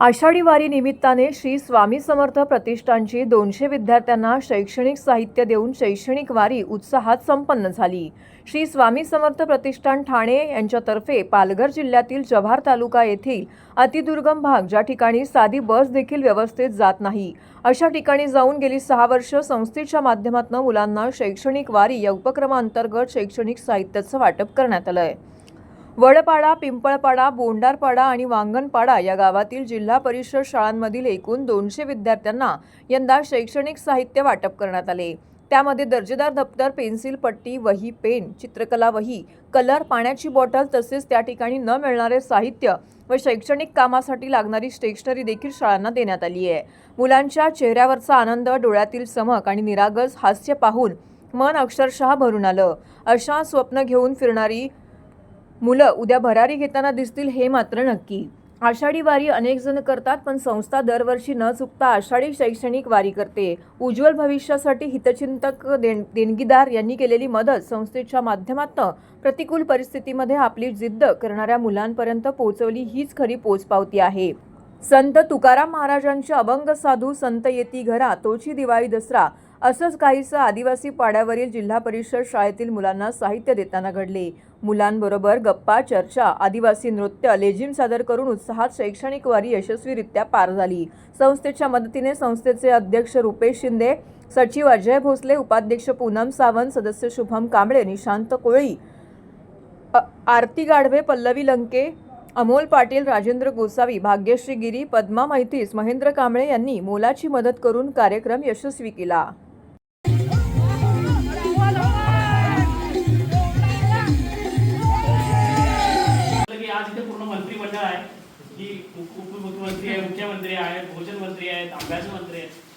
आषाढी वारी निमित्ताने श्री स्वामी समर्थ प्रतिष्ठानची 200 विद्यार्थ्यांना शैक्षणिक साहित्य देऊन शैक्षणिक वारी उत्साहात संपन्न झाली। श्री स्वामी समर्थ प्रतिष्ठान ठाणे यांच्यातर्फे पालघर जिल्ह्यातील जव्हार तालुका येथील अतिदुर्गम भाग ज्या ठिकाणी साधी बस देखील व्यवस्थित जात नाही अशा ठिकाणी जाऊन गेली 6 वर्ष संस्थेच्या माध्यमातून मुलांना शैक्षणिक वारी या उपक्रमांतर्गत शैक्षणिक साहित्याचं वाटप करण्यात आलं आहे। वडपाडा, पिंपळपाडा, बोंडारपाडा आणि वांगणपाडा या गावातील जिल्हा परिषद शाळांमधील एकूण 200 विद्यार्थ्यांना यंदा शैक्षणिक साहित्य वाटप करण्यात आले। त्यामध्ये दर्जेदार दप्तर, पेन्सिल, पट्टी, वही, पेन, चित्रकला वही, कलर, पाण्याची बॉटल तसेच त्या ठिकाणी न मिळणारे साहित्य व शैक्षणिक कामासाठी लागणारी स्टेशनरी देखील शाळांना देण्यात आली आहे। मुलांच्या चेहऱ्यावरचा आनंद, डोळ्यातील चमक आणि निरागस हास्य पाहून मन अक्षरशः भरून आलं। अशा स्वप्न घेऊन फिरणारी मुलं उद्या भरारी घेताना दिसतील हे मात्र नक्की। आषाढी वारी अनेक जण करतात, पण संस्था दरवर्षी न चुकता आषाढी शैक्षणिक वारी करते। उज्ज्वल भविष्यासाठी हितचिंतक देणगीदार यांनी केलेली मदत संस्थेच्या माध्यमातून प्रतिकूल परिस्थितीमध्ये आपली जिद्द करणाऱ्या मुलांपर्यंत पोहोचवली हीच खरी पोचपावती आहे। संत तुकाराम महाराजांचे अभंग साधू संत येती घरा तोची दिवाळी दसरा असंच काहीसं आदिवासी पाड्यावरील जिल्हा परिषद शाळेतील मुलांना साहित्य देताना घडले। मुलांबरोबर गप्पा, चर्चा, आदिवासी नृत्य, लेझिम सादर करून उत्साहात शैक्षणिक वारी यशस्वीरित्या पार झाली। संस्थेच्या मदतीने संस्थेचे अध्यक्ष रुपेश शिंदे, सचिव अजय भोसले, उपाध्यक्ष पूनम सावंत, सदस्य शुभम कांबळे, निशांत कोळी, आरती गाढवे, पल्लवी लंके, अमोल पाटील, राजेंद्र गोसावी, भाग्यश्री गिरी, पद्मा मैतीस, महेंद्र कांबळे यांनी मोलाची मदत करून कार्यक्रम यशस्वी केला। आज इथे पूर्ण मंत्रिमंडळ आहे की उपमुख्यमंत्री आहे, मुख्यमंत्री आहेत, भोजन मंत्री आहेत, अभ्यास मंत्री आहेत।